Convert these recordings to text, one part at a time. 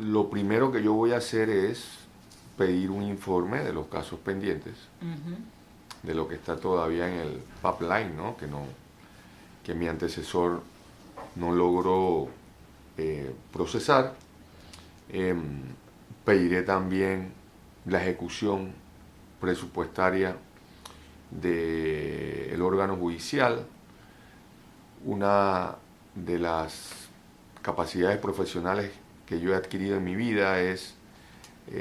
lo primero que yo voy a hacer es pedir un informe de los casos pendientes, de lo que está todavía en el pipeline, ¿no? Que mi antecesor no logró procesar. Pediré también la ejecución presupuestaria del órgano judicial. Una de las capacidades profesionales que yo he adquirido en mi vida es,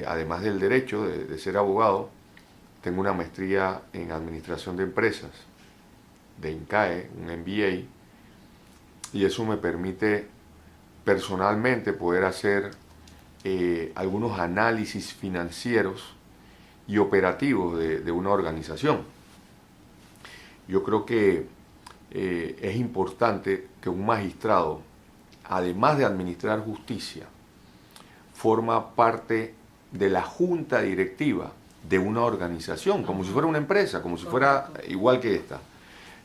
además del derecho de ser abogado, tengo una maestría en administración de empresas, de INCAE, un MBA, y eso me permite personalmente poder hacer algunos análisis financieros y operativos de una organización. Yo creo que es importante que un magistrado, además de administrar justicia, forma parte de la junta directiva de una organización, como si fuera una empresa, como si fuera igual que esta.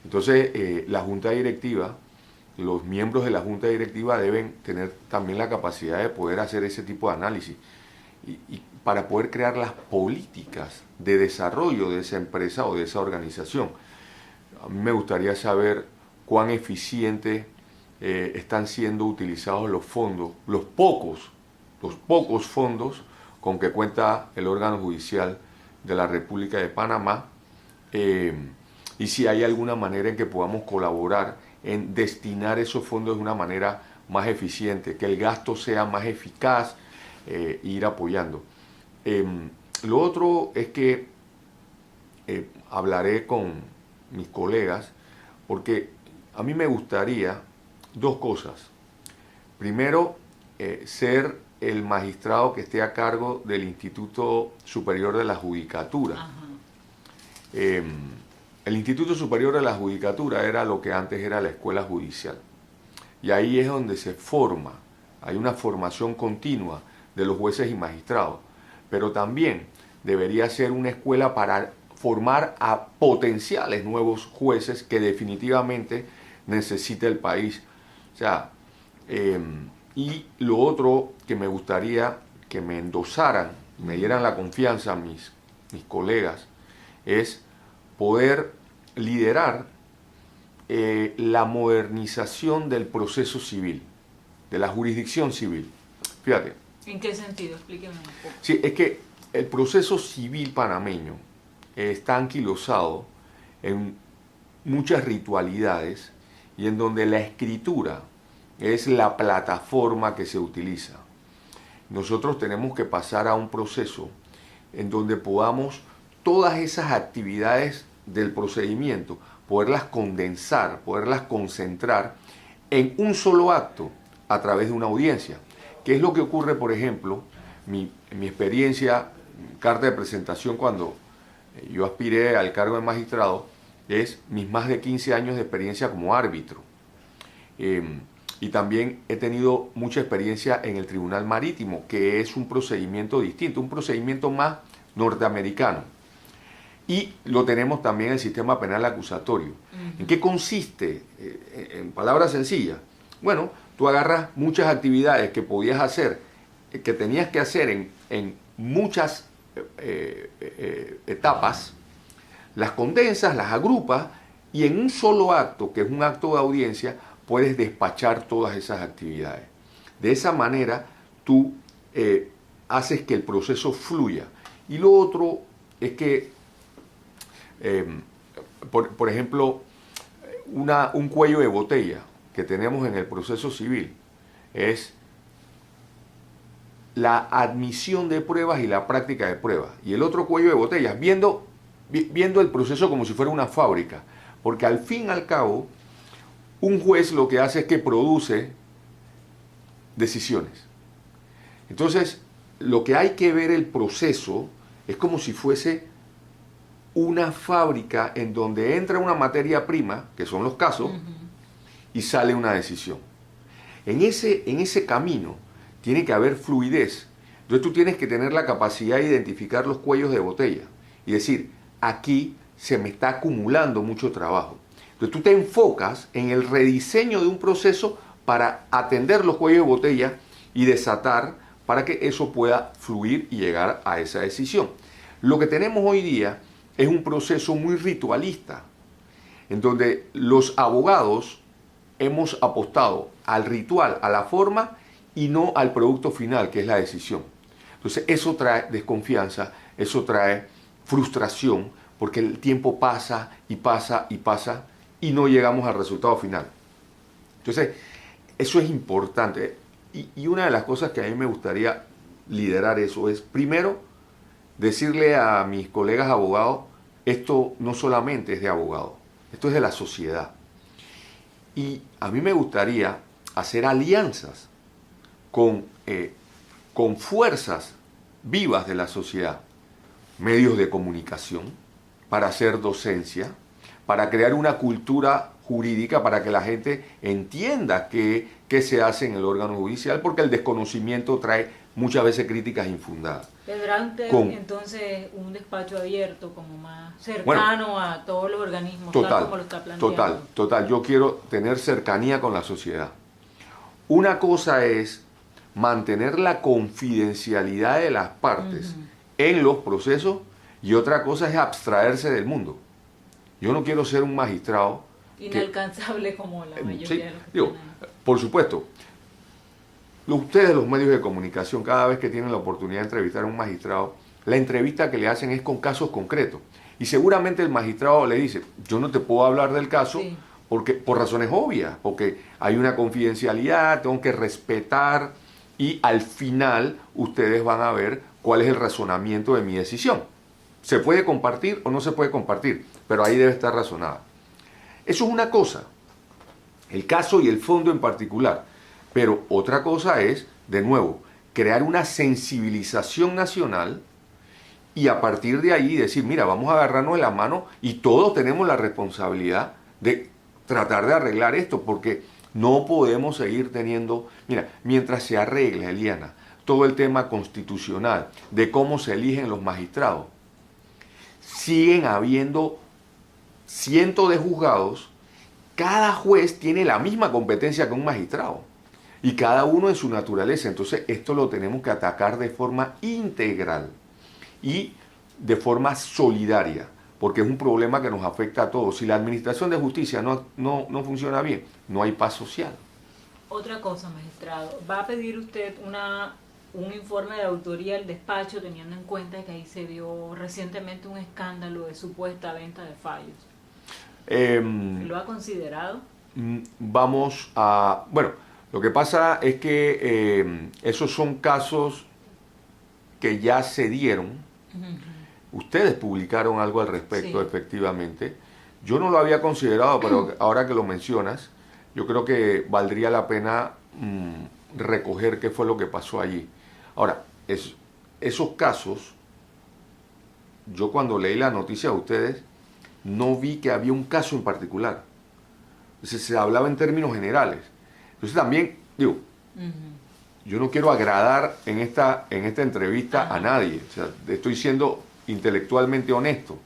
Entonces, la junta directiva, los miembros de la junta directiva deben tener también la capacidad de poder hacer ese tipo de análisis y para poder crear las políticas de desarrollo de esa empresa o de esa organización. A mí me gustaría saber cuán eficiente están siendo utilizados los fondos, los pocos fondos con que cuenta el órgano judicial de la República de Panamá, y si hay alguna manera en que podamos colaborar en destinar esos fondos de una manera más eficiente, que el gasto sea más eficaz, ir apoyando. Lo otro es que hablaré con mis colegas, porque a mí me gustaría dos cosas. Primero, ser el magistrado que esté a cargo del Instituto Superior de la Judicatura. El Instituto Superior de la Judicatura era lo que antes era la Escuela Judicial. Y ahí es donde se forma, hay una formación continua de los jueces y magistrados. Pero también debería ser una escuela para formar a potenciales nuevos jueces que definitivamente necesita el país. O sea, y lo otro que me gustaría que me endosaran, me dieran la confianza mis colegas, es poder liderar la modernización del proceso civil, de la jurisdicción civil. Fíjate. ¿En qué sentido? Explíqueme un poco. Sí, es que el proceso civil panameño está anquilosado en muchas ritualidades y en donde la escritura es la plataforma que se utiliza. Nosotros tenemos que pasar a un proceso en donde podamos todas esas actividades del procedimiento, poderlas condensar, poderlas concentrar en un solo acto a través de una audiencia. ¿Qué es lo que ocurre, por ejemplo, mi experiencia, carta de presentación cuando yo aspiré al cargo de magistrado, es mis más de 15 años de experiencia como árbitro. Y también he tenido mucha experiencia en el Tribunal Marítimo, que es un procedimiento distinto, un procedimiento más norteamericano. Y lo tenemos también en el sistema penal acusatorio. ¿En qué consiste? En palabras sencillas. Bueno, tú agarras muchas actividades que podías hacer, que tenías que hacer en muchas etapas, las condensas, las agrupas, y en un solo acto, que es un acto de audiencia, puedes despachar todas esas actividades. De esa manera, tú haces que el proceso fluya. Y lo otro es que, por ejemplo, un cuello de botella que tenemos en el proceso civil es la admisión de pruebas y la práctica de pruebas. Y el otro cuello de botella, viendo el proceso como si fuera una fábrica, porque al fin y al cabo, un juez lo que hace es que produce decisiones. Entonces, lo que hay que ver el proceso es como si fuese una fábrica en donde entra una materia prima, que son los casos, y sale una decisión. En ese camino tiene que haber fluidez. Entonces tú tienes que tener la capacidad de identificar los cuellos de botella y decir, aquí se me está acumulando mucho trabajo. Entonces tú te enfocas en el rediseño de un proceso para atender los cuellos de botella y desatar para que eso pueda fluir y llegar a esa decisión. Lo que tenemos hoy día es un proceso muy ritualista, en donde los abogados hemos apostado al ritual, a la forma y no al producto final, que es la decisión. Entonces eso trae desconfianza, eso trae frustración, porque el tiempo pasa y pasa y pasa y no llegamos al resultado final. Entonces, eso es importante. Y una de las cosas que a mí me gustaría liderar eso es, primero, decirle a mis colegas abogados, esto no solamente es de abogados, esto es de la sociedad. Y a mí me gustaría hacer alianzas con fuerzas vivas de la sociedad, medios de comunicación, para hacer docencia, para crear una cultura jurídica, para que la gente entienda qué se hace en el órgano judicial, porque el desconocimiento trae muchas veces críticas infundadas. ¿Tendrá usted entonces un despacho abierto, como más cercano a todos los organismos, tal como lo está planteando? Total. Yo quiero tener cercanía con la sociedad. Una cosa es mantener la confidencialidad de las partes en los procesos y otra cosa es abstraerse del mundo. Yo no quiero ser un magistrado inalcanzable como la mayoría de los que digo, por supuesto, ustedes los medios de comunicación, cada vez que tienen la oportunidad de entrevistar a un magistrado, la entrevista que le hacen es con casos concretos. Y seguramente el magistrado le dice, yo no te puedo hablar del caso porque, por razones obvias, porque hay una confidencialidad, tengo que respetar y al final ustedes van a ver cuál es el razonamiento de mi decisión. Se puede compartir o no se puede compartir, pero ahí debe estar razonada. Eso es una cosa, el caso y el fondo en particular. Pero otra cosa es, de nuevo, crear una sensibilización nacional y a partir de ahí decir, mira, vamos a agarrarnos de la mano y todos tenemos la responsabilidad de tratar de arreglar esto, porque no podemos seguir teniendo, mira, mientras se arregle, Eliana, todo el tema constitucional de cómo se eligen los magistrados, siguen habiendo cientos de juzgados, cada juez tiene la misma competencia que un magistrado y cada uno en su naturaleza. Entonces esto lo tenemos que atacar de forma integral y de forma solidaria, porque es un problema que nos afecta a todos. Si la administración de justicia no funciona bien, no hay paz social. Otra cosa, magistrado, ¿va a pedir usted un informe de autoría del despacho, teniendo en cuenta que ahí se dio recientemente un escándalo de supuesta venta de fallos? ¿Lo ha considerado? Vamos a... Bueno, lo que pasa es que esos son casos que ya se dieron. Ustedes publicaron algo al respecto, efectivamente. Yo no lo había considerado, pero ahora que lo mencionas, yo creo que valdría la pena recoger qué fue lo que pasó allí. Ahora, esos casos, yo cuando leí la noticia de ustedes, no vi que había un caso en particular. Entonces se hablaba en términos generales. Entonces también, digo, yo no quiero agradar en esta entrevista a nadie. O sea, estoy siendo intelectualmente honesto.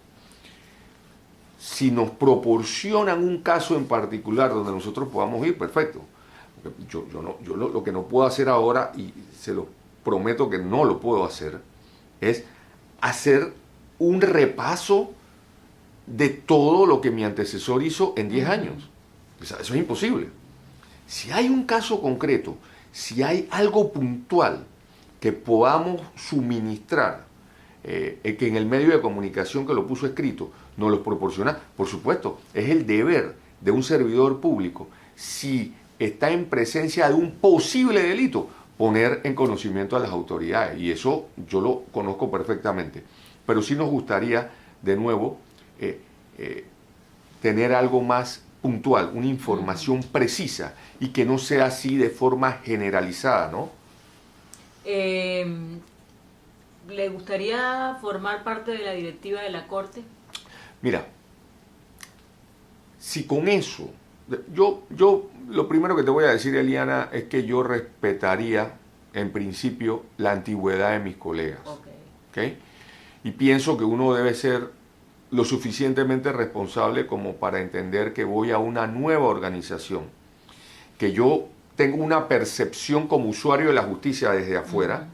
Si nos proporcionan un caso en particular donde nosotros podamos ir, perfecto. Yo lo que no puedo hacer ahora, y se lo prometo que no lo puedo hacer, es hacer un repaso de todo lo que mi antecesor hizo en 10 años. O sea, eso es imposible. Si hay un caso concreto, si hay algo puntual que podamos suministrar, que en el medio de comunicación que lo puso escrito nos lo proporciona, por supuesto, es el deber de un servidor público, si está en presencia de un posible delito, poner en conocimiento a las autoridades. Y eso yo lo conozco perfectamente. Pero sí nos gustaría, de nuevo, tener algo más puntual, una información precisa y que no sea así de forma generalizada, ¿no? ¿Le gustaría formar parte de la directiva de la Corte? Mira, si con eso, yo lo primero que te voy a decir, Eliana, es que yo respetaría en principio la antigüedad de mis colegas. ¿Okay? Y pienso que uno debe ser lo suficientemente responsable como para entender que voy a una nueva organización, que yo tengo una percepción como usuario de la justicia desde afuera,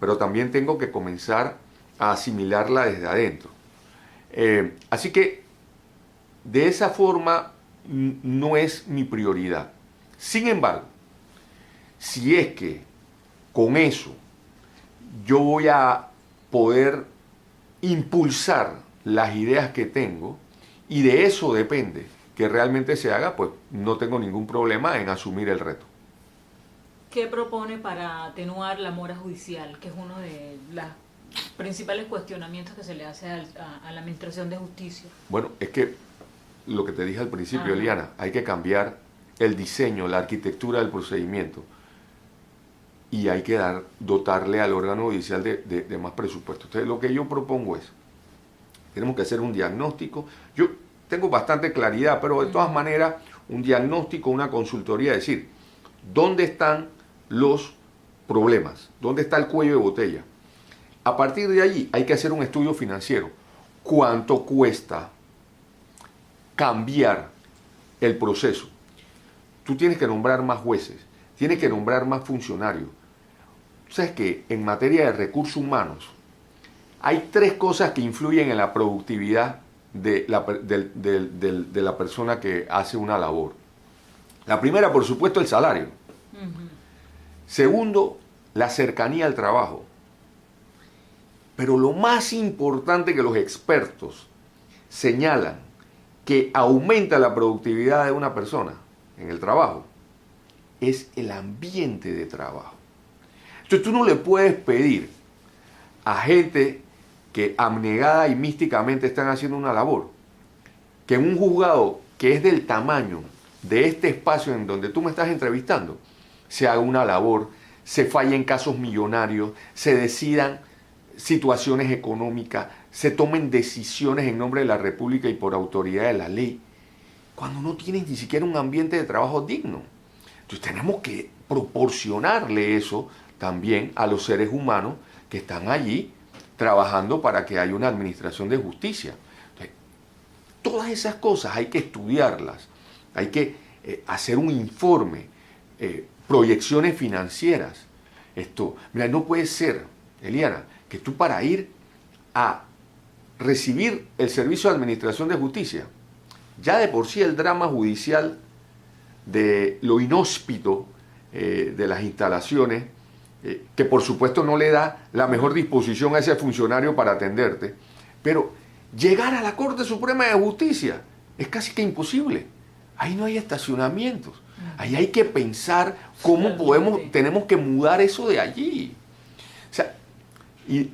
pero también tengo que comenzar a asimilarla desde adentro. Así que de esa forma no es mi prioridad. Sin embargo, si es que con eso yo voy a poder impulsar las ideas que tengo y de eso depende que realmente se haga, pues no tengo ningún problema en asumir el reto. ¿Qué propone para atenuar la mora judicial, que es uno de los principales cuestionamientos que se le hace a la Administración de Justicia? Bueno, es que lo que te dije al principio, Ajá. Eliana, hay que cambiar el diseño, la arquitectura del procedimiento y hay que dotarle al órgano judicial de más presupuesto. Entonces, lo que yo propongo es, tenemos que hacer un diagnóstico. Yo tengo bastante claridad, pero de todas maneras, un diagnóstico, una consultoría, es decir, ¿dónde están los problemas? ¿Dónde está el cuello de botella? A partir de allí hay que hacer un estudio financiero. ¿Cuánto cuesta cambiar el proceso? Tú tienes que nombrar más jueces, tienes que nombrar más funcionarios. Tú sabes que en materia de recursos humanos hay 3 cosas que influyen en la productividad de la persona que hace una labor. La primera, por supuesto, el salario. Segundo, la cercanía al trabajo. Pero lo más importante que los expertos señalan que aumenta la productividad de una persona en el trabajo es el ambiente de trabajo. Entonces tú no le puedes pedir a gente que abnegada y místicamente están haciendo una labor, que en un juzgado que es del tamaño de este espacio en donde tú me estás entrevistando, se haga una labor, se fallen casos millonarios, se decidan situaciones económicas, se tomen decisiones en nombre de la República y por autoridad de la ley, cuando no tienes ni siquiera un ambiente de trabajo digno. Entonces tenemos que proporcionarle eso también a los seres humanos que están allí trabajando para que haya una administración de justicia. Entonces, todas esas cosas hay que estudiarlas, hay que hacer un informe, proyecciones financieras. Esto, mira, no puede ser, Eliana, que tú para ir a recibir el servicio de administración de justicia, ya de por sí el drama judicial de lo inhóspito de las instalaciones, que por supuesto no le da la mejor disposición a ese funcionario para atenderte, pero llegar a la Corte Suprema de Justicia es casi que imposible. Ahí no hay estacionamientos, ahí hay que pensar cómo tenemos que mudar eso de allí. O sea, y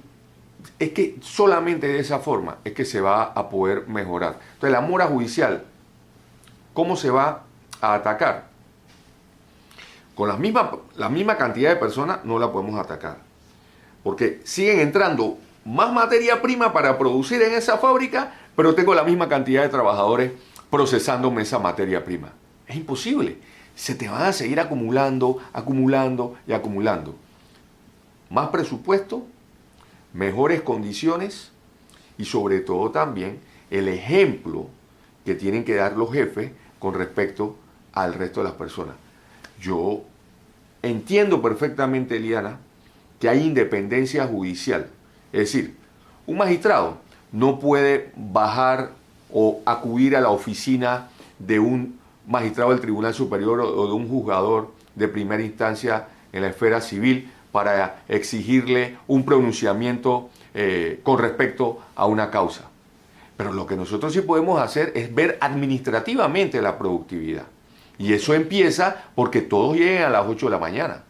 es que solamente de esa forma es que se va a poder mejorar. Entonces, la mora judicial, ¿cómo se va a atacar? Con la misma cantidad de personas no la podemos atacar. Porque siguen entrando más materia prima para producir en esa fábrica, pero tengo la misma cantidad de trabajadores procesándome esa materia prima. Es imposible. Se te van a seguir acumulando, acumulando y acumulando. Más presupuesto, mejores condiciones y sobre todo también el ejemplo que tienen que dar los jefes con respecto al resto de las personas. Yo entiendo perfectamente, Eliana, que hay independencia judicial. Es decir, un magistrado no puede bajar o acudir a la oficina de un magistrado del Tribunal Superior o de un juzgador de primera instancia en la esfera civil para exigirle un pronunciamiento con respecto a una causa. Pero lo que nosotros sí podemos hacer es ver administrativamente la productividad. Y eso empieza porque todos lleguen a las 8 de la mañana.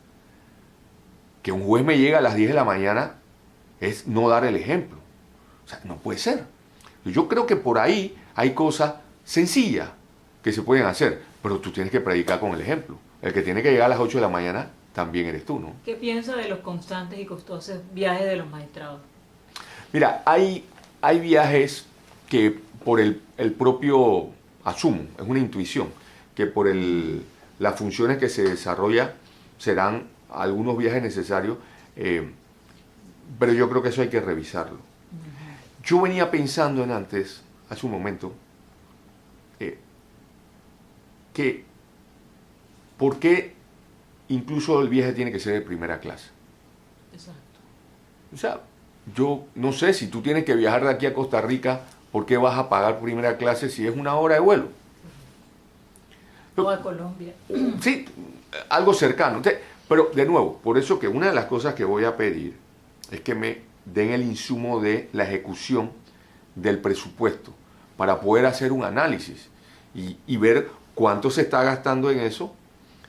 Que un juez me llegue a las 10 de la mañana es no dar el ejemplo. O sea, no puede ser. Yo creo que por ahí hay cosas sencillas que se pueden hacer, pero tú tienes que predicar con el ejemplo. El que tiene que llegar a las 8 de la mañana también eres tú, ¿no? ¿Qué piensa de los constantes y costosos viajes de los magistrados? Mira, hay viajes que por el propio, asumo, es una intuición, que por las funciones que se desarrolla serán algunos viajes necesarios, pero yo creo que eso hay que revisarlo. Yo venía pensando hace un momento, que ¿por qué incluso el viaje tiene que ser de primera clase? Exacto. O sea, yo no sé si tú tienes que viajar de aquí a Costa Rica, ¿por qué vas a pagar primera clase si es una hora de vuelo? O a Colombia. Sí, algo cercano. Pero de nuevo, por eso que una de las cosas que voy a pedir es que me den el insumo de la ejecución del presupuesto para poder hacer un análisis y ver cuánto se está gastando en eso,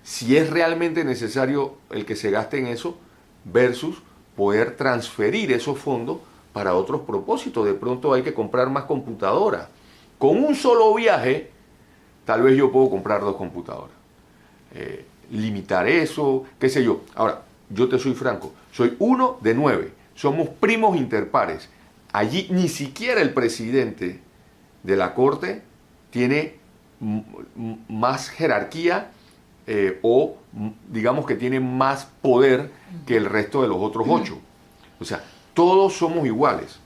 si es realmente necesario el que se gaste en eso versus poder transferir esos fondos para otros propósitos. De pronto hay que comprar más computadoras. Con un solo viaje, tal vez yo puedo comprar 2 computadoras. Limitar eso, qué sé yo. Ahora, yo te soy franco, soy 1 de 9. Somos primos interpares. Allí ni siquiera el presidente de la Corte tiene más jerarquía o digamos que tiene más poder que el resto de los otros 8. O sea, todos somos iguales.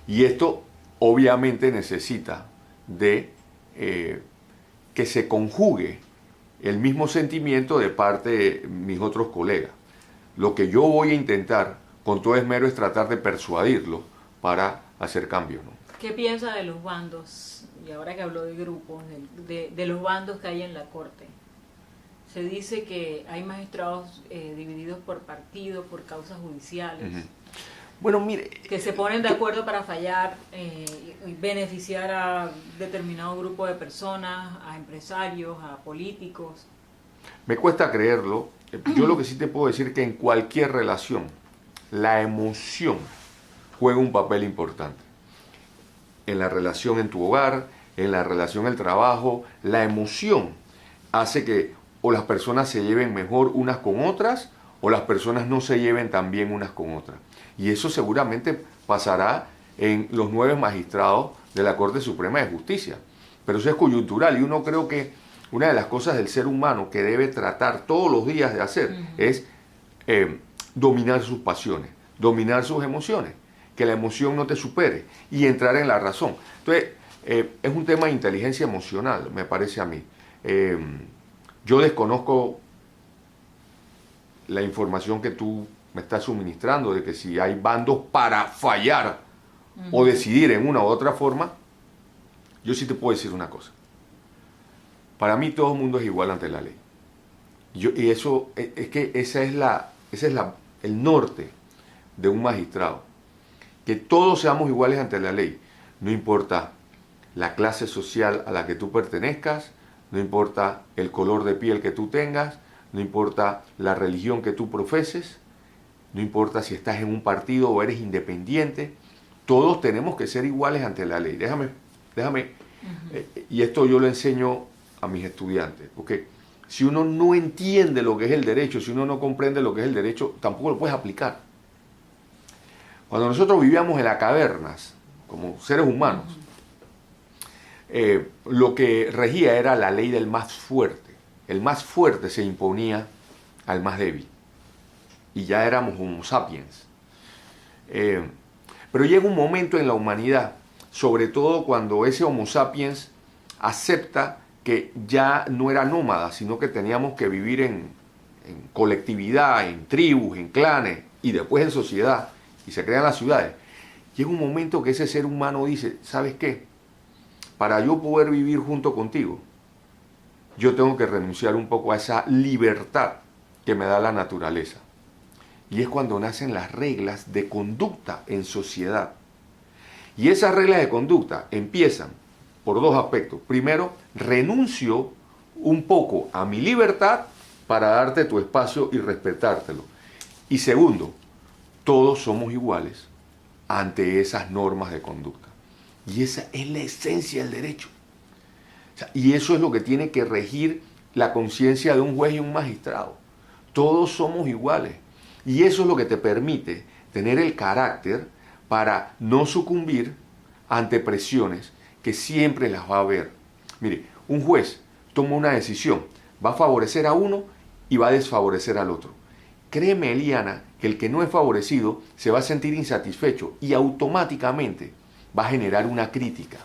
Y esto obviamente necesita de que se conjugue el mismo sentimiento de parte de mis otros colegas. Lo que yo voy a intentar con todo esmero es tratar de persuadirlos para hacer cambios, ¿no? ¿Qué piensa de los bandos? Y ahora que habló de grupos, de los bandos que hay en la Corte. Se dice que hay magistrados divididos por partidos, por causas judiciales. Bueno, mire... Que se ponen de acuerdo para fallar y beneficiar a determinado grupo de personas, a empresarios, a políticos. Me cuesta creerlo. Yo lo que sí te puedo decir es que en cualquier relación, la emoción juega un papel importante. En la relación en tu hogar, en la relación en el trabajo, la emoción hace que o las personas se lleven mejor unas con otras o las personas no se lleven tan bien unas con otras. Y eso seguramente pasará en los 9 magistrados de la Corte Suprema de Justicia. Pero eso es coyuntural y uno creo que una de las cosas del ser humano que debe tratar todos los días de hacer es dominar sus pasiones, dominar sus emociones, que la emoción no te supere y entrar en la razón. Entonces, es un tema de inteligencia emocional, me parece a mí. Yo desconozco la información que tú me estás suministrando de que si hay bandos para fallar o decidir en una u otra forma, yo sí te puedo decir una cosa. Para mí todo el mundo es igual ante la ley. Y eso es que ese es el norte de un magistrado. Que todos seamos iguales ante la ley. No importa la clase social a la que tú pertenezcas, no importa el color de piel que tú tengas, no importa la religión que tú profeses, no importa si estás en un partido o eres independiente, todos tenemos que ser iguales ante la ley. Déjame, y esto yo lo enseño a mis estudiantes, porque si uno no entiende lo que es el derecho, si uno no comprende lo que es el derecho, tampoco lo puedes aplicar. Cuando nosotros vivíamos en las cavernas, como seres humanos, lo que regía era la ley del más fuerte. El más fuerte se imponía al más débil. Y ya éramos Homo sapiens. Pero llega un momento en la humanidad, sobre todo cuando ese Homo sapiens acepta que ya no era nómada, sino que teníamos que vivir en colectividad, en tribus, en clanes y después en sociedad, y se crean las ciudades. Llega un momento que ese ser humano dice, ¿sabes qué? Para yo poder vivir junto contigo, yo tengo que renunciar un poco a esa libertad que me da la naturaleza. Y es cuando nacen las reglas de conducta en sociedad. Y esas reglas de conducta empiezan por 2 aspectos. Primero, renuncio un poco a mi libertad para darte tu espacio y respetártelo. Y segundo, todos somos iguales ante esas normas de conducta. Y esa es la esencia del derecho. O sea, y eso es lo que tiene que regir la conciencia de un juez y un magistrado. Todos somos iguales. Y eso es lo que te permite tener el carácter para no sucumbir ante presiones que siempre las va a haber. Mire, un juez toma una decisión, va a favorecer a uno y va a desfavorecer al otro. Créeme, Eliana, que el que no es favorecido se va a sentir insatisfecho y automáticamente va a generar una crítica.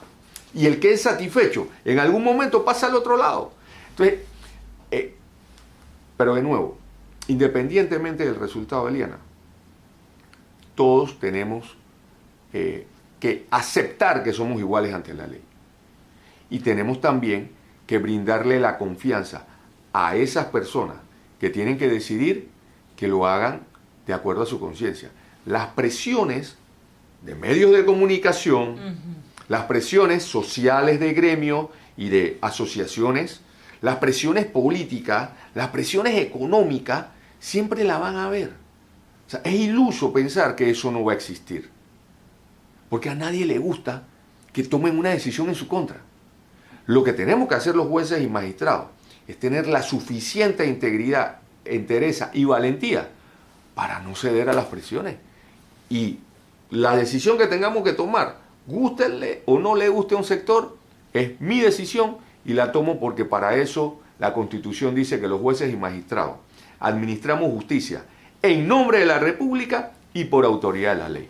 Y el que es satisfecho en algún momento pasa al otro lado. Entonces, pero de nuevo, independientemente del resultado, Eliana, todos tenemos que aceptar que somos iguales ante la ley. Y tenemos también que brindarle la confianza a esas personas que tienen que decidir que lo hagan de acuerdo a su conciencia. Las presiones de medios de comunicación, las presiones sociales de gremio y de asociaciones, las presiones políticas, las presiones económicas, siempre la van a ver. O sea, es iluso pensar que eso no va a existir. Porque a nadie le gusta que tomen una decisión en su contra. Lo que tenemos que hacer los jueces y magistrados es tener la suficiente integridad, entereza y valentía para no ceder a las presiones. Y la decisión que tengamos que tomar, gústenle o no le guste a un sector, es mi decisión y la tomo porque para eso la Constitución dice que los jueces y magistrados administramos justicia en nombre de la República y por autoridad de la ley.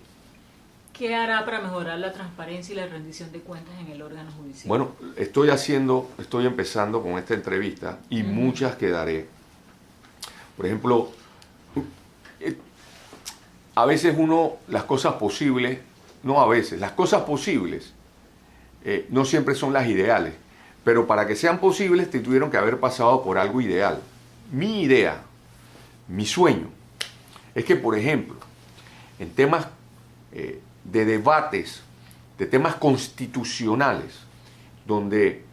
¿Qué hará para mejorar la transparencia y la rendición de cuentas en el órgano judicial? Bueno, estoy empezando con esta entrevista y muchas que daré. Por ejemplo, a veces las cosas posibles, las cosas posibles no siempre son las ideales, pero para que sean posibles te tuvieron que haber pasado por algo ideal. Mi idea, mi sueño, es que, por ejemplo, en temas de debates, de temas constitucionales, donde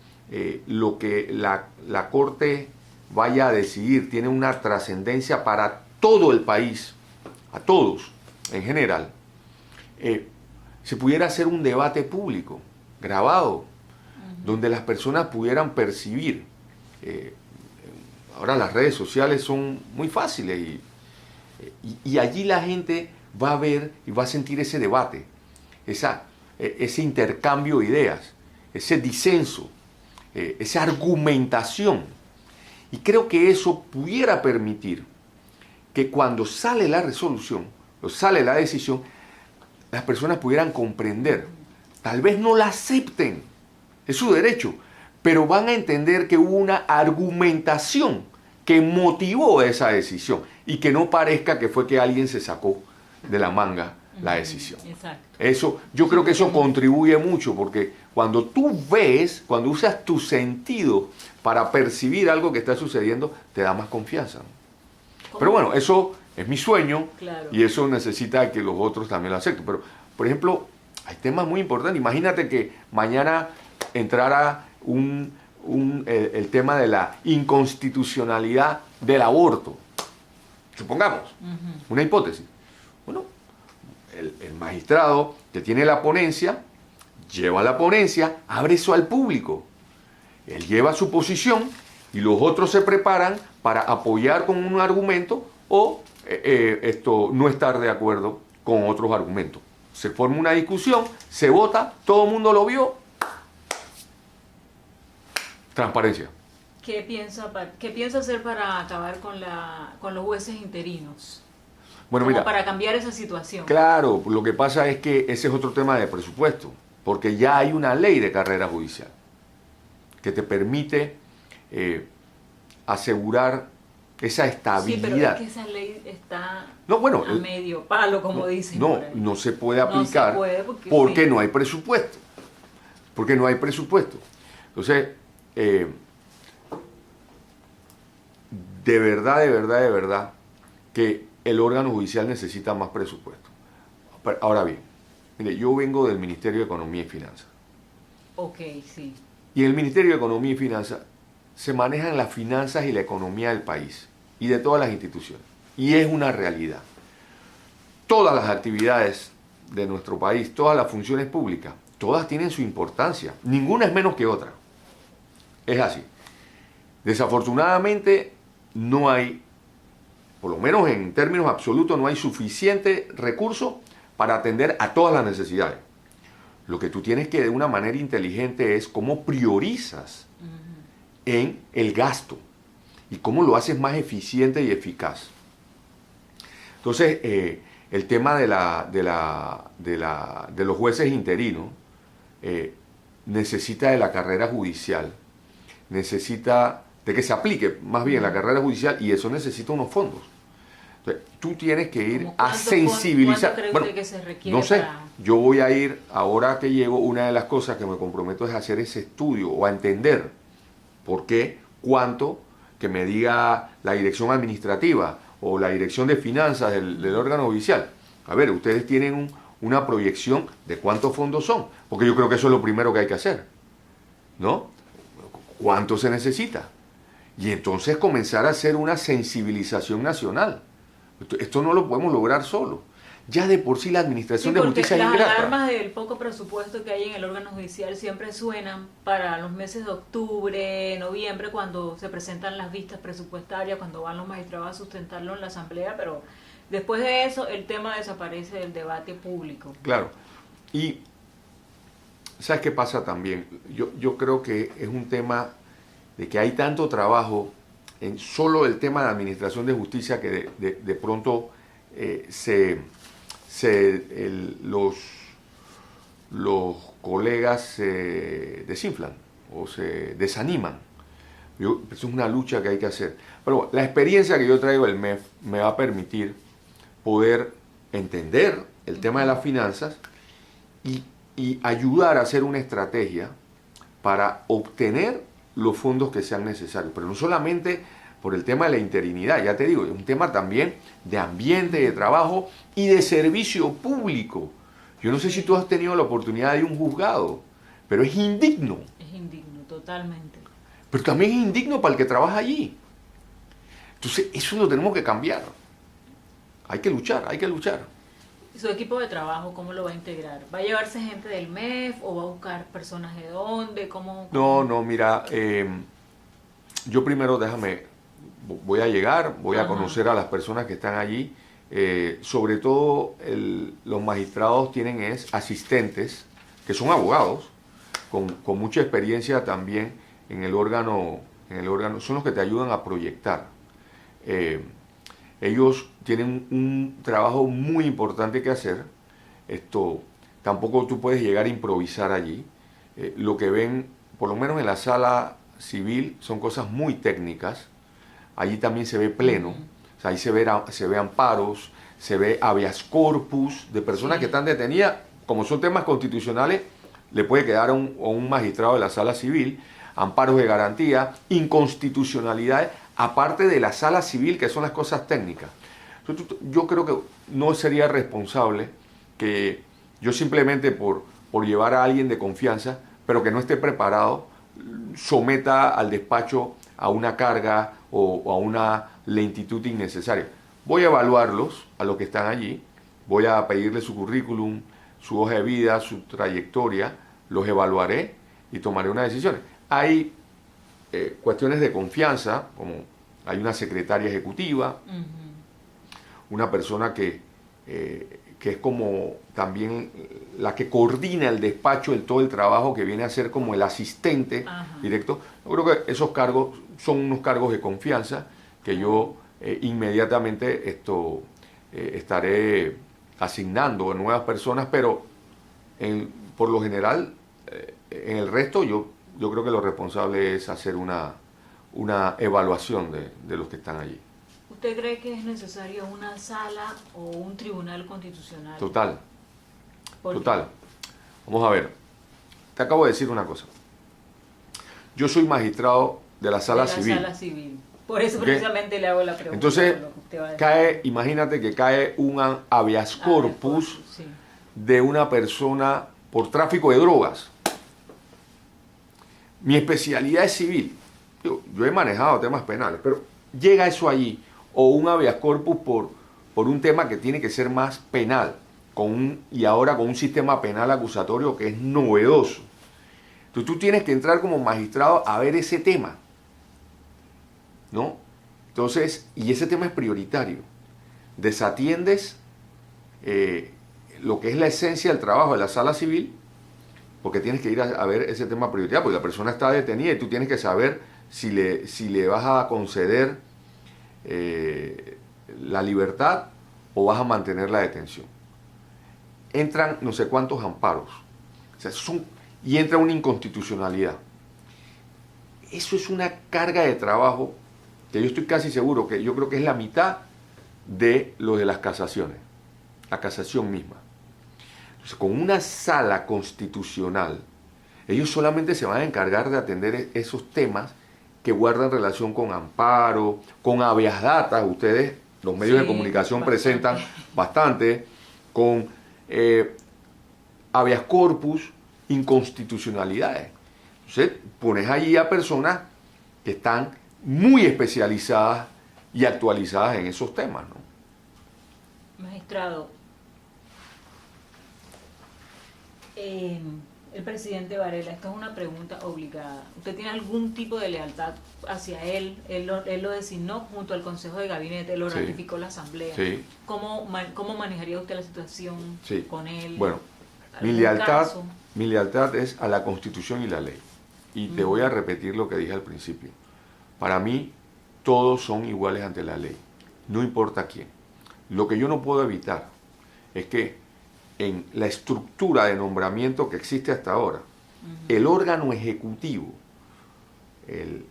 lo que la Corte vaya a decidir tiene una trascendencia para todo el país, a todos en general, se pudiera hacer un debate público, grabado, donde las personas pudieran percibir. Ahora las redes sociales son muy fáciles y allí la gente va a ver y va a sentir ese debate, ese intercambio de ideas, ese disenso, esa argumentación. Y creo que eso pudiera permitir que cuando sale la resolución, o sale la decisión, las personas pudieran comprender. Tal vez no la acepten, es su derecho, pero van a entender que hubo una argumentación que motivó esa decisión y que no parezca que fue que alguien se sacó de la manga la decisión. Exacto. Yo creo que eso contribuye mucho, porque cuando tú ves, cuando usas tu sentido para percibir algo que está sucediendo, te da más confianza. Pero bueno, eso es mi sueño, claro, y eso necesita que los otros también lo acepten. Pero, por ejemplo, hay temas muy importantes. Imagínate que mañana entrara el tema de la inconstitucionalidad del aborto. Supongamos, una hipótesis. Bueno, el magistrado que tiene la ponencia, lleva la ponencia, abre eso al público. Él lleva su posición y los otros se preparan para apoyar con un argumento o no estar de acuerdo con otros argumentos. Se forma una discusión, se vota, todo el mundo lo vio. Transparencia. ¿Qué piensa hacer para acabar con los jueces interinos? Bueno, mira, para cambiar esa situación. Claro, lo que pasa es que ese es otro tema de presupuesto, porque ya hay una ley de carrera judicial que te permite asegurar esa estabilidad. Sí, pero es que esa ley está a medio palo, como dicen. No se puede aplicar porque no hay presupuesto. Porque no hay presupuesto. Entonces, de verdad, que el órgano judicial necesita más presupuesto. Ahora bien, mire, yo vengo del Ministerio de Economía y Finanzas. Ok, sí. Y en el Ministerio de Economía y Finanzas se manejan las finanzas y la economía del país y de todas las instituciones. Y es una realidad. Todas las actividades de nuestro país, todas las funciones públicas, todas tienen su importancia. Ninguna es menos que otra. Es así. Desafortunadamente no hay, por lo menos en términos absolutos, no hay suficiente recurso para atender a todas las necesidades. Lo que tú tienes que de una manera inteligente es cómo priorizas en el gasto y cómo lo haces más eficiente y eficaz. Entonces, el tema de los jueces interinos necesita de la carrera judicial, necesita de que se aplique más bien la carrera judicial, y eso necesita unos fondos. Tú tienes que ir ¿Cómo a sensibilizar. ¿Cuánto cree Bueno, usted que se requiere no sé, para...? yo voy a ir, ahora que llego, una de las cosas que me comprometo es hacer ese estudio o a entender por qué, cuánto, que me diga la dirección administrativa o la dirección de finanzas del órgano judicial. A ver, ustedes tienen una proyección de cuántos fondos son, porque yo creo que eso es lo primero que hay que hacer, ¿no? ¿Cuánto se necesita? Y entonces comenzar a hacer una sensibilización nacional. Esto no lo podemos lograr solo. Ya de por sí la administración de justicia es las ingrata. alarmas del poco presupuesto que hay en el órgano judicial siempre suenan para los meses de octubre, noviembre, cuando se presentan las vistas presupuestarias, cuando van los magistrados a sustentarlo en la asamblea, pero después de eso el tema desaparece del debate público. Claro. Y ¿sabes qué pasa también? Yo creo que es un tema de que hay tanto trabajo en solo el tema de administración de justicia que de pronto los colegas se desinflan o se desaniman. Eso es una lucha que hay que hacer. Pero bueno, la experiencia que yo traigo del MEF me va a permitir poder entender el tema de las finanzas y ayudar a hacer una estrategia para obtener los fondos que sean necesarios. Pero no solamente por el tema de la interinidad, ya te digo, es un tema también de ambiente, de trabajo y de servicio público. Yo no sé si tú has tenido la oportunidad de ir a un juzgado, pero es indigno. Es indigno, totalmente. Pero también es indigno para el que trabaja allí. Entonces, eso lo tenemos que cambiar. Hay que luchar, hay que luchar. ¿Y su equipo de trabajo cómo lo va a integrar? ¿Va a llevarse gente del MEF o va a buscar personas de dónde? No, mira, yo primero voy a llegar, voy a conocer a las personas que están allí. Sobre todo los magistrados tienen asistentes, que son abogados, con mucha experiencia también en el órgano, son los que te ayudan a proyectar. Ellos tienen un trabajo muy importante que hacer. Tampoco tú puedes llegar a improvisar allí. Lo que ven, por lo menos en la sala civil, son cosas muy técnicas. Allí también se ve pleno. O sea, ahí se ve amparos, se ve habeas corpus de personas que están detenidas. Como son temas constitucionales, le puede quedar a un magistrado de la sala civil, amparos de garantía, inconstitucionalidades, aparte de la sala civil, que son las cosas técnicas. Yo creo que no sería responsable que yo simplemente por llevar a alguien de confianza, pero que no esté preparado, someta al despacho a una carga o a una lentitud innecesaria. Voy a evaluarlos, a los que están allí, voy a pedirles su currículum, su hoja de vida, su trayectoria, los evaluaré y tomaré una decisión. Hay cuestiones de confianza, como hay una secretaria ejecutiva, una persona que es como también la que coordina el despacho, todo el trabajo, que viene a ser como el asistente directo. Yo creo que esos cargos son unos cargos de confianza que yo inmediatamente estaré asignando a nuevas personas, pero por lo general, en el resto yo creo que lo responsable es hacer una evaluación de los que están allí. ¿Usted cree que es necesario una sala o un tribunal constitucional? Total. Vamos a ver. Te acabo de decir una cosa. Yo soy magistrado de la sala civil. Por eso precisamente le hago la pregunta. Entonces, imagínate que cae un habeas corpus de una persona por tráfico de drogas. Mi especialidad es civil. Yo he manejado temas penales, pero llega eso allí, o un habeas corpus por un tema que tiene que ser más penal, y ahora con un sistema penal acusatorio que es novedoso. Entonces tú tienes que entrar como magistrado a ver ese tema, ¿no? Entonces, y ese tema es prioritario. Desatiendes lo que es la esencia del trabajo de la sala civil, porque tienes que ir a ver ese tema prioritario, porque la persona está detenida y tú tienes que saber si le vas a conceder la libertad o vas a mantener la detención. Entran no sé cuántos amparos, o sea, y entra una inconstitucionalidad. Eso es una carga de trabajo que yo estoy casi seguro que yo creo que es la mitad de los de las casaciones, la casación misma. Entonces, con una sala constitucional, ellos solamente se van a encargar de atender esos temas que guardan relación con amparo, con habeas data. Ustedes, los medios de comunicación, presentan bastante, con habeas corpus, inconstitucionalidades. Entonces, pones allí a personas que están muy especializadas y actualizadas en esos temas, ¿no? Magistrado, el presidente Varela, esta es una pregunta obligada. ¿Usted tiene algún tipo de lealtad hacia él? Él lo designó junto al Consejo de Gabinete, lo ratificó la Asamblea. Sí. ¿Cómo manejaría usted la situación con él? Bueno, mi lealtad es a la Constitución y la ley. Y te voy a repetir lo que dije al principio. Para mí, todos son iguales ante la ley, no importa quién. Lo que yo no puedo evitar es que en la estructura de nombramiento que existe hasta ahora, el órgano ejecutivo,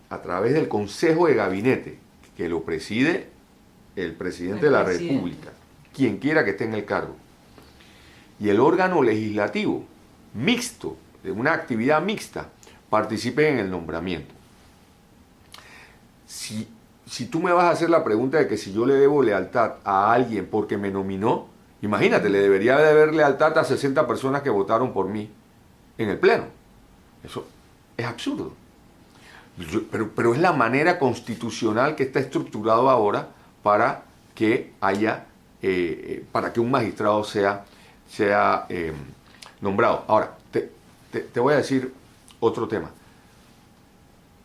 a través del Consejo de Gabinete, que lo preside el presidente de la República, quien quiera que esté en el cargo, y el órgano legislativo, mixto, de una actividad mixta, participen en el nombramiento. Si tú me vas a hacer la pregunta de que si yo le debo lealtad a alguien porque me nominó, imagínate, le debería de haber lealtad a 60 personas que votaron por mí en el Pleno. Eso es absurdo. Pero es la manera constitucional que está estructurado ahora para que haya, para que un magistrado sea nombrado. Ahora, te voy a decir otro tema.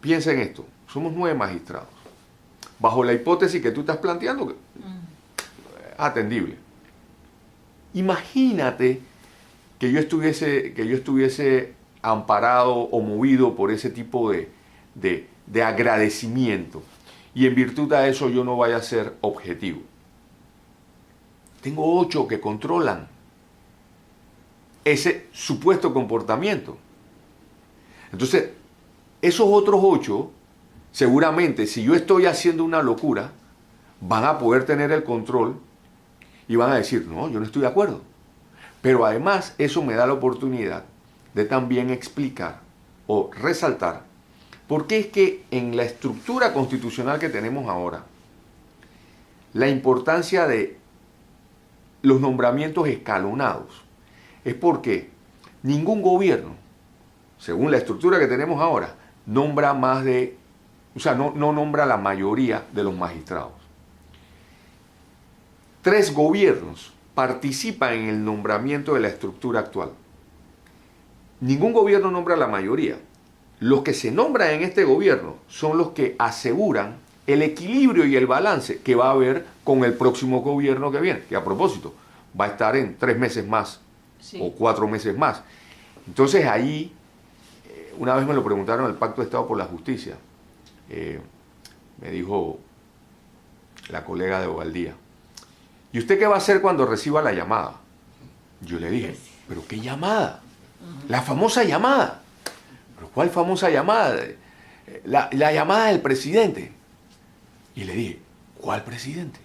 Piensa en esto. Somos 9 magistrados. Bajo la hipótesis que tú estás planteando, es atendible. Imagínate que yo estuviese amparado o movido por ese tipo de agradecimiento y en virtud de eso yo no vaya a ser objetivo. Tengo 8 que controlan ese supuesto comportamiento. Entonces, esos otros 8, seguramente, si yo estoy haciendo una locura, van a poder tener el control y van a decir, no, yo no estoy de acuerdo. Pero además, eso me da la oportunidad de también explicar o resaltar por qué es que en la estructura constitucional que tenemos ahora, la importancia de los nombramientos escalonados es porque ningún gobierno, según la estructura que tenemos ahora, nombra más de, o sea, no nombra la mayoría de los magistrados. 3 gobiernos participan en el nombramiento de la estructura actual. Ningún gobierno nombra la mayoría. Los que se nombran en este gobierno son los que aseguran el equilibrio y el balance que va a haber con el próximo gobierno que viene, que a propósito va a estar en 3 meses más o 4 meses más. Entonces ahí, una vez me lo preguntaron el Pacto de Estado por la Justicia, me dijo la colega de Bobaldía, ¿y usted qué va a hacer cuando reciba la llamada? Yo le dije, ¿pero qué llamada? La famosa llamada. ¿Pero cuál famosa llamada? La llamada del presidente. Y le dije, ¿cuál presidente?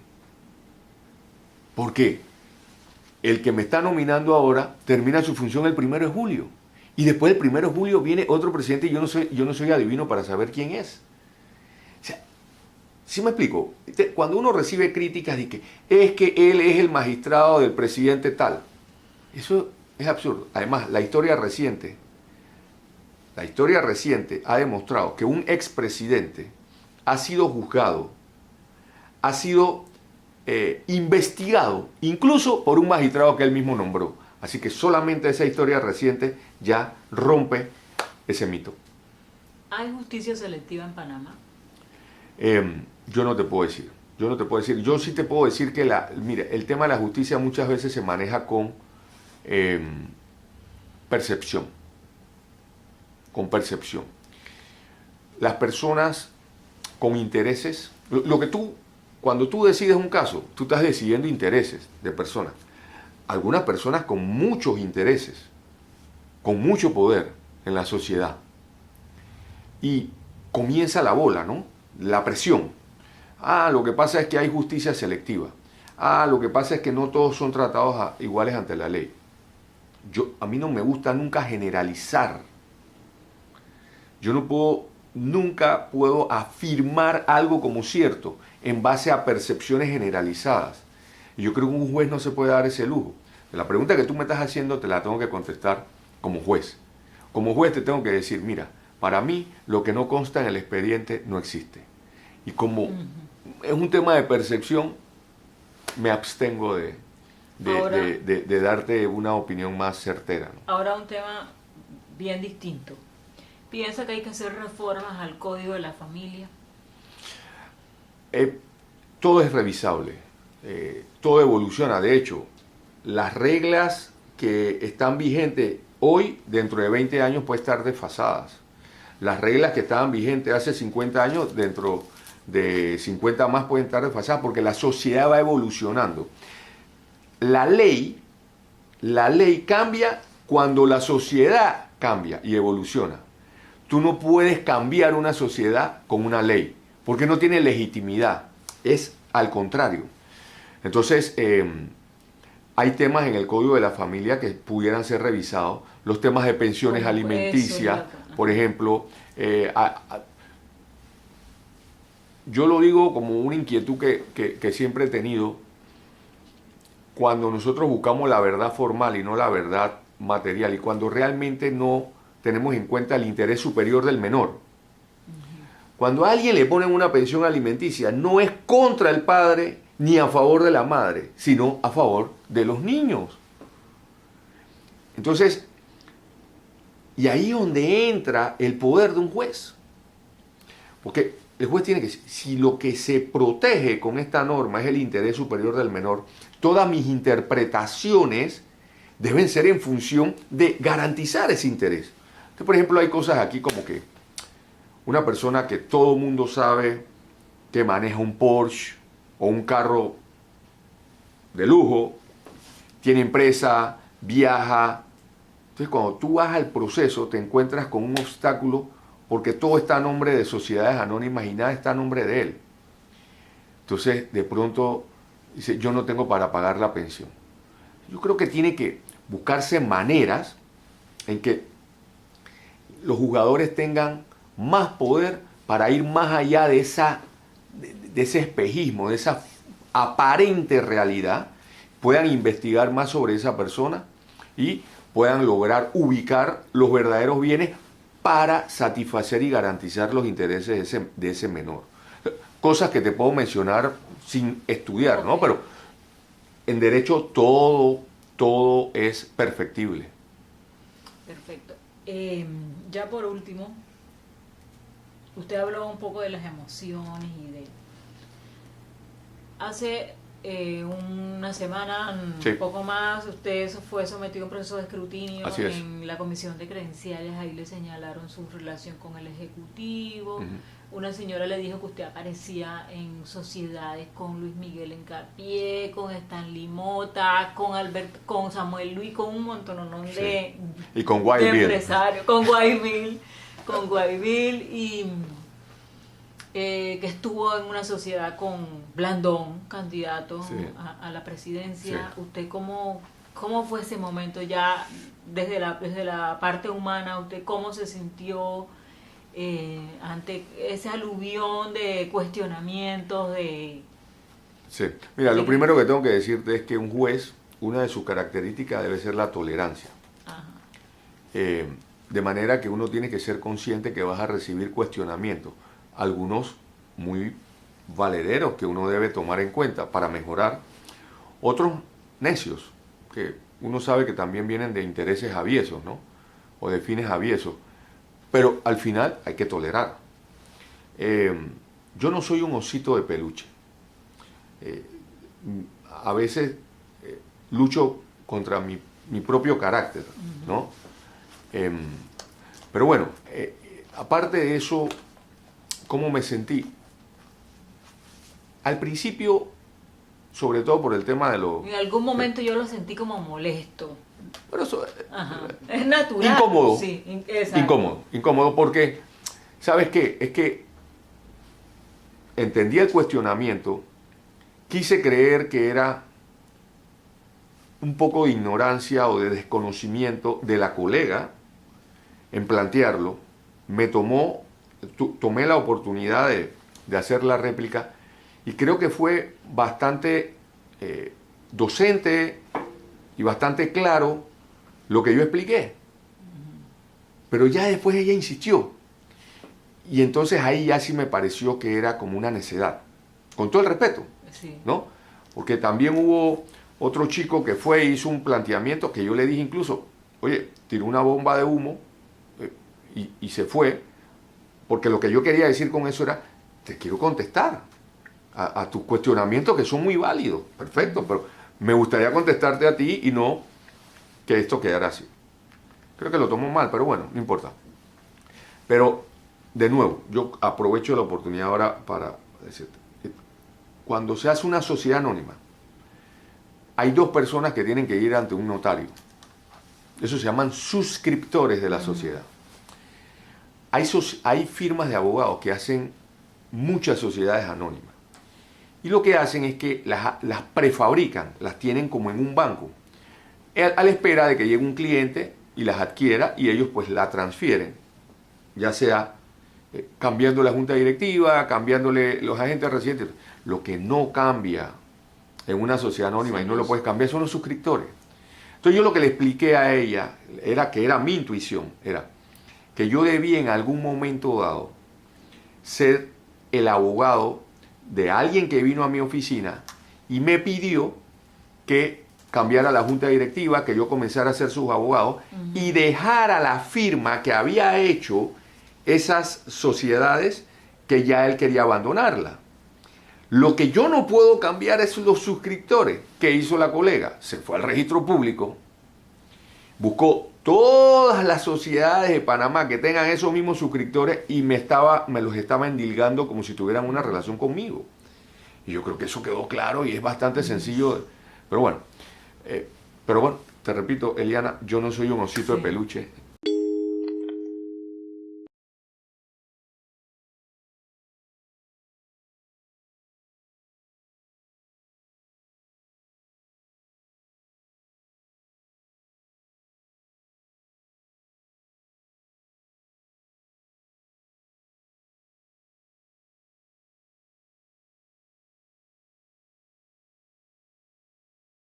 Porque el que me está nominando ahora termina su función el 1 de julio. Y después del 1 de julio viene otro presidente y yo no soy adivino para saber quién es. O sea, ¿sí me explico? Cuando uno recibe críticas de que es que él es el magistrado del presidente tal, eso es absurdo. Además, la historia reciente ha demostrado que un expresidente ha sido juzgado, ha sido investigado, incluso por un magistrado que él mismo nombró. Así que solamente esa historia reciente ya rompe ese mito. ¿Hay justicia selectiva en Panamá? Yo no te puedo decir. Yo sí te puedo decir que mire, el tema de la justicia muchas veces se maneja con percepción. Con percepción. Las personas con intereses, cuando tú decides un caso, tú estás decidiendo intereses de personas. Algunas personas con muchos intereses, con mucho poder en la sociedad. Y comienza la bola, ¿no? La presión. Lo que pasa es que hay justicia selectiva. lo que pasa es que no todos son tratados iguales ante la ley. A mí no me gusta nunca generalizar. Yo nunca puedo afirmar algo como cierto en base a percepciones generalizadas. Y yo creo que un juez no se puede dar ese lujo. La pregunta que tú me estás haciendo te la tengo que contestar como juez. Como juez te tengo que decir, mira, para mí lo que no consta en el expediente no existe. Y como es un tema de percepción, me abstengo de darte una opinión más certera, ¿no? Ahora un tema bien distinto. ¿Piensa que hay que hacer reformas al Código de la Familia? Todo es revisable, todo evoluciona. De hecho, las reglas que están vigentes hoy, dentro de 20 años, pueden estar desfasadas. Las reglas que estaban vigentes hace 50 años, dentro de 50 más pueden estar desfasadas porque la sociedad va evolucionando. La ley cambia cuando la sociedad cambia y evoluciona. Tú no puedes cambiar una sociedad con una ley, porque no tiene legitimidad. Es al contrario. Entonces, hay temas en el Código de la Familia que pudieran ser revisados. Los temas de pensiones alimenticias, por ejemplo. Yo lo digo como una inquietud que siempre he tenido. Cuando nosotros buscamos la verdad formal y no la verdad material, y cuando realmente no tenemos en cuenta el interés superior del menor. Cuando a alguien le ponen una pensión alimenticia, no es contra el padre ni a favor de la madre, sino a favor de los niños. Entonces, y ahí es donde entra el poder de un juez. Porque el juez tiene que, si lo que se protege con esta norma es el interés superior del menor, todas mis interpretaciones deben ser en función de garantizar ese interés. Entonces, por ejemplo, hay cosas aquí como que una persona que todo el mundo sabe que maneja un Porsche o un carro de lujo, tiene empresa, viaja. Entonces, cuando tú vas al proceso, te encuentras con un obstáculo porque todo está a nombre de sociedades anónimas y nada está a nombre de él. Entonces, de pronto, dice, yo no tengo para pagar la pensión. Yo creo que tiene que buscarse maneras en que los jugadores tengan más poder para ir más allá de ese espejismo, de esa aparente realidad, puedan investigar más sobre esa persona y puedan lograr ubicar los verdaderos bienes para satisfacer y garantizar los intereses de ese menor. Cosas que te puedo mencionar sin estudiar, ¿no? Pero en derecho todo es perfectible. Perfecto. Ya por último, usted habló un poco de las emociones y de... Hace una semana, sí, un poco más, usted fue sometido a un proceso de escrutinio en la comisión de credenciales. Ahí le señalaron su relación con el Ejecutivo. Una señora le dijo que usted aparecía en sociedades con Luis Miguel Encapié, con Stanley Mota, con Samuel Luis, con un montón de, y con Guayabil, de empresarios, con Guayabil, y que estuvo en una sociedad con Blandón, candidato a la presidencia. Sí. ¿Usted cómo fue ese momento ya desde la parte humana? ¿Usted cómo se sintió ante ese aluvión de cuestionamientos? Sí, mira, lo primero que tengo que decirte es que un juez, una de sus características debe ser la tolerancia. De manera que uno tiene que ser consciente que vas a recibir cuestionamientos, algunos muy valederos que uno debe tomar en cuenta para mejorar, otros necios, que uno sabe que también vienen de intereses aviesos, ¿no? O de fines aviesos, pero al final hay que tolerar. Yo no soy un osito de peluche. A veces lucho contra mi propio carácter, ¿no? Pero bueno, aparte de eso, ¿cómo me sentí? Al principio, sobre todo por el tema de lo... En algún momento yo lo sentí como molesto. Pero eso es natural. Incómodo. Sí, incómodo porque, ¿sabes qué? Es que entendía el cuestionamiento quise creer que era un poco de ignorancia o de desconocimiento de la colega en plantearlo. Tomé la oportunidad de hacer la réplica y creo que fue bastante docente y bastante claro lo que yo expliqué. Pero ya después ella insistió. Y entonces ahí ya sí me pareció que era como una necedad. Con todo el respeto, Sí. ¿no? Porque también hubo otro chico que fue e hizo un planteamiento que yo le dije incluso, oye, tiró una bomba de humo y se fue, porque lo que yo quería decir con eso era, te quiero contestar a tus cuestionamientos que son muy válidos, perfecto, pero me gustaría contestarte a ti y no que esto quedara así. Creo que lo tomó mal, pero bueno, no importa. Pero, de nuevo, yo aprovecho la oportunidad ahora para decirte, cuando se hace una sociedad anónima, hay dos personas que tienen que ir ante un notario. Eso se llaman suscriptores de la sociedad. Hay firmas de abogados que hacen muchas sociedades anónimas. Y lo que hacen es que las prefabrican, las tienen como en un banco, a la espera de que llegue un cliente y las adquiera y ellos pues la transfieren, ya sea cambiando la junta directiva, cambiándole los agentes residentes. Lo que no cambia en una sociedad anónima y no lo puedes cambiar son los suscriptores. Entonces yo lo que le expliqué a ella era que era mi intuición, era que yo debía en algún momento dado ser el abogado de alguien que vino a mi oficina y me pidió que cambiara la junta directiva, que yo comenzara a ser sus abogados y dejara la firma que había hecho esas sociedades que ya él quería abandonarla. Lo que yo no puedo cambiar es los suscriptores. ¿Qué hizo la colega? Se fue al registro público, buscó todas las sociedades de Panamá que tengan esos mismos suscriptores y me los estaba endilgando como si tuvieran una relación conmigo. Y yo creo que eso quedó claro y es bastante sencillo. Pero bueno, te repito, Eliana, yo no soy un osito de peluche.